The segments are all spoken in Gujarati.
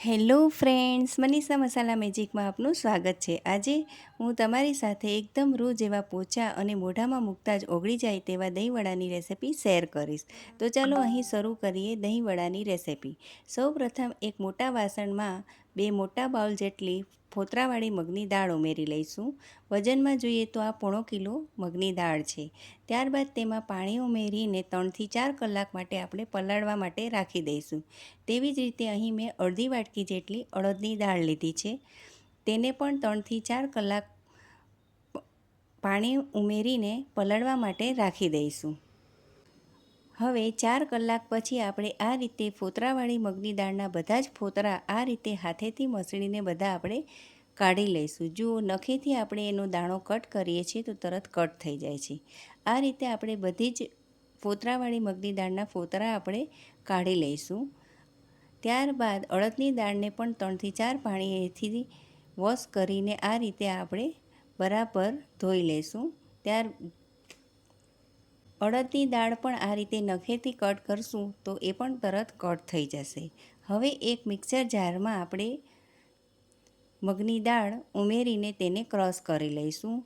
હેલો ફ્રેન્ડ્સ, મનીષા મસાલા મેજિકમાં આપનું સ્વાગત છે। આજે હું તમારી સાથે એકદમ રૂ જેવા પોચા અને મોઢામાં મૂકતા જ ઓગળી જાય તેવા દહીંવડાની રેસિપી શેર કરીશ। તો ચાલો અહીં શરૂ કરીએ દહીંવડાની રેસિપી। સૌપ્રથમ એક મોટા વાસણમાં 2 મોટા બાઉલ જેટલી ફોતરાવાળી મગની દાળ ઉમેરી લઈશું। વજનમાં જોઈએ તો આ 1/2 કિલો મગની દાળ છે। ત્યારબાદ તેમાં પાણી ઉમેરીને 3 થી 4 કલાક માટે આપણે પલાળવા માટે રાખી દઈશું। તેવી જ રીતે અહીં મેં અડધી વાટકી જેટલી અડદની દાળ લીધી છે, તેને પણ 3 થી 4 કલાક પાણી ઉમેરીને પલાળવા માટે રાખી દઈશું। હવે 4 કલાક પછી આપણે આ રીતે ફોતરાવાળી મગની દાળના બધા જ ફોતરા આ રીતે હાથેથી મસળીને બધા આપણે કાઢી લઈશું। જો નખેથી આપણે એનો દાણો કટ કરીએ છીએ તો તરત કટ થઈ જાય છે। આ રીતે આપણે બધી જ ફોતરાવાળી મગની દાળના ફોતરા આપણે કાઢી લઈશું। ત્યારબાદ અડદની દાળને પણ 3 થી 4 પાણીથી વોશ કરીને આ રીતે આપણે બરાબર ધોઈ લઈશું। અડદની દાળ પણ આ રીતે નખેથી કટ કરશું તો એ પણ તરત કટ થઈ જશે। હવે એક મિક્સર જારમાં આપણે મગની દાળ ઉમેરીને તેને ક્રશ કરી લઈશું।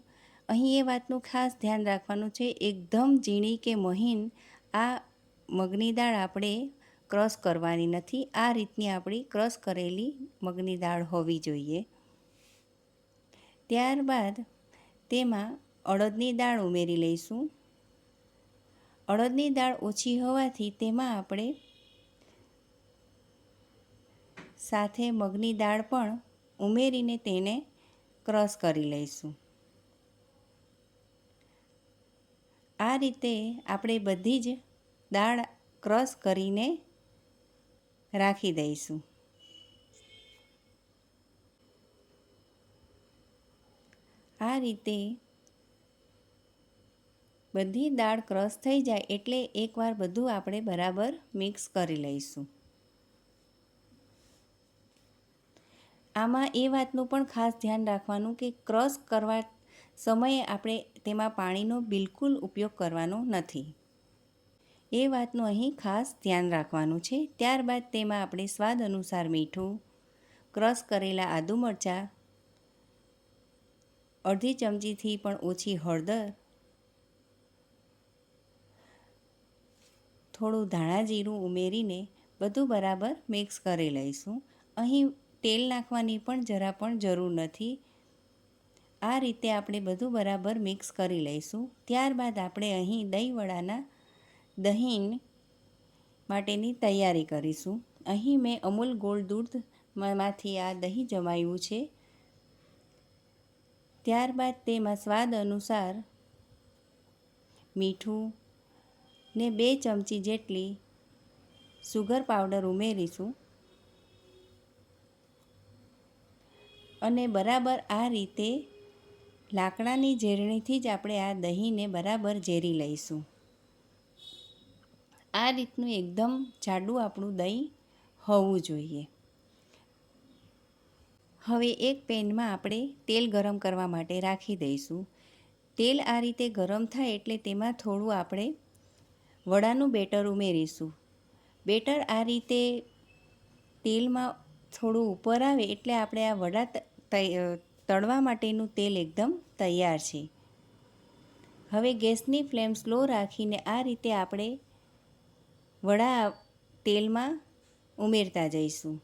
અહીં એ વાતનું ખાસ ધ્યાન રાખવાનું છે, એકદમ ઝીણી કે મહીન આ મગની દાળ આપણે ક્રશ કરવાની નથી। આ રીતની આપણી ક્રશ કરેલી મગની દાળ હોવી જોઈએ। ત્યારબાદ તેમાં અડદની દાળ ઉમેરી લઈશું। અડદની દાળ ઓછી હોવાથી તેમાં આપણે સાથે મગની દાળ પણ ઉમેરીને તેને ક્રશ કરી લઈશું। આ રીતે આપણે બધી જ દાળ ક્રશ કરીને રાખી દઈશું। આ રીતે બધી દાળ ક્રશ થઈ જાય એટલે એકવાર બધું આપણે બરાબર મિક્સ કરી લઈશું। આમાં એ વાતનું પણ ખાસ ધ્યાન રાખવાનું કે ક્રશ કરવા સમયે આપણે તેમાં પાણીનો બિલકુલ ઉપયોગ કરવાનો નથી, એ વાતનું અહીં ખાસ ધ્યાન રાખવાનું છે। ત્યારબાદ તેમાં આપણે સ્વાદ અનુસાર મીઠું, ક્રશ કરેલા આદુ મરચાં, અડધી ચમચીથી પણ ઓછી હળદર, થોડું ધાણા જીરું ઉમેરીને બધું બરાબર મિક્સ કરી લઈશું। અહીં તેલ નાખવાની પણ જરા પણ જરૂર નથી। આ રીતે આપણે બધું બરાબર મિક્સ કરી લઈશું। ત્યારબાદ આપણે અહીં દહીં માટેની તૈયારી કરીશું। અહીં મેં અમૂલ ગોલ્ડ દૂધમાંથી આ દહીં જમાવ્યું છે। ત્યારબાદ તેમાં સ્વાદ અનુસાર મીઠું ને 2 ચમચી જેટલી સુગર પાવડર ઉમેરીશું અને બરાબર આ રીતે લાકડાની ઝેરણીથી જ આપણે આ દહીંને બરાબર ઝેરી લઈશું। આ રીતનું એકદમ જાડું આપણું દહીં હોવું જોઈએ। હવે એક પેનમાં આપણે તેલ ગરમ કરવા માટે રાખી દઈશું। તેલ આ રીતે ગરમ થાય એટલે તેમાં થોડું આપણે વડાનું બેટર ઉમેરીશું। બેટર આ રીતે તેલમાં થોડું ઉપર આવે એટલે આપણે આ વડા તળવા માટેનું તેલ એકદમ તૈયાર છે। હવે ગેસની ફ્લેમ સ્લો રાખીને આ રીતે આપણે વડા તેલમાં ઉમેરતા જઈશું।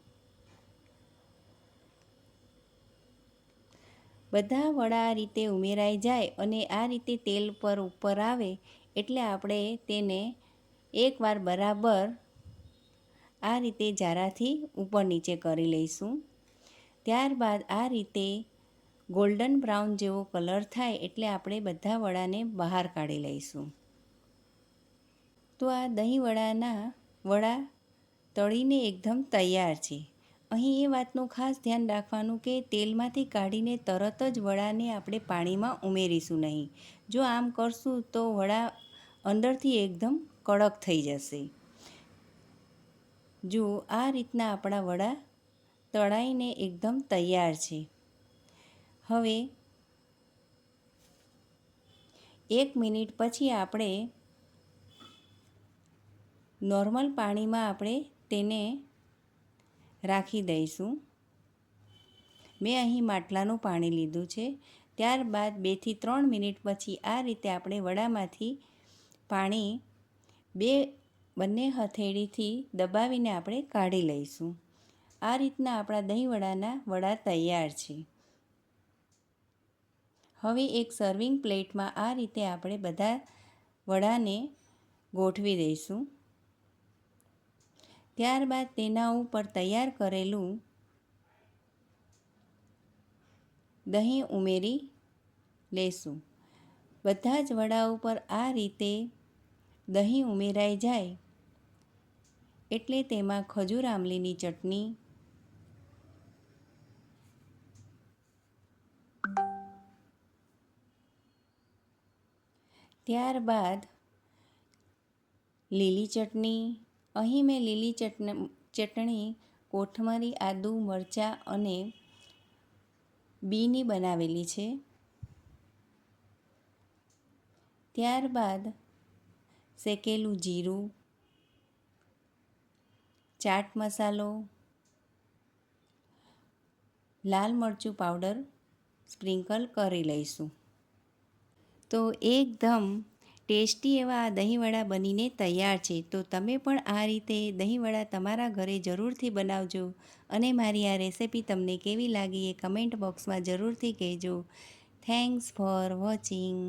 બધા વડા આ રીતે ઉમેરાઈ જાય અને આ રીતે તેલ પર ઉપર આવે એટલે આપણે તેને એકવાર બરાબર આ રીતે જારાથી ઉપર નીચે કરી લઈશું। ત્યારબાદ આ રીતે ગોલ્ડન બ્રાઉન જેવો કલર થાય એટલે આપણે બધા વડાને બહાર કાઢી લઈશું। તો આ દહીં વડા તળીને એકદમ તૈયાર છે। અહીં એ વાતનું ખાસ ધ્યાન રાખવાનું કે તેલમાંથી કાઢીને તરત જ વડાને આપણે પાણીમાં ઉમેરીશું નહીં। જો આમ કરશું તો વડા અંદરથી એકદમ કડક થઈ જશે। જો આ રીતના આપણા વડા તળાઈને એકદમ તૈયાર છે। હવે 1 મિનિટ પછી આપણે નોર્મલ પાણીમાં આપણે તેને રાખી દઈશું. મેં અહીં માટલાનું પાણી લીધું છે. ત્યારબાદ 2 થી 3 મિનિટ પછી આ રીતે આપણે વડામાંથી પાણી બંને હથેળીથી દબાવીને આપણે કાઢી લઈશું. આ રીતના આપણા દહીંવડાના વડા તૈયાર છે. હવે એક સર્વિંગ પ્લેટમાં આ રીતે આપણે બધા વડાને ગોઠવી દઈશું. ત્યારબાદ તેના ઉપર તૈયાર કરેલું દહીં ઉમેરી લેશું. બધા જ વડા ઉપર આ રીતે દહીં ઉમેરાઈ જાય એટલે તેમાં ખજૂર આમલીની ચટણી, ત્યારબાદ લીલી ચટણી, અહીં મેં લીલી ચટણી કોથમરી, આદુ, મરચાં અને બીની બનાવેલી છે. ત્યારબાદ શેકેલું જીરું, ચાટ મસાલો, લાલ મરચું પાવડર સ્પ્રિંકલ કરી લઈશું. તો એકદમ ટેસ્ટી એવા આ દહીંવડા બનીને તૈયાર છે. તો તમે પણ આ રીતે દહીંવડા તમારા ઘરે જરૂરથી બનાવજો અને મારી આ રેસિપી તમને કેવી લાગી એ કમેન્ટ બોક્સમાં જરૂરથી કહેજો. Thanks for watching.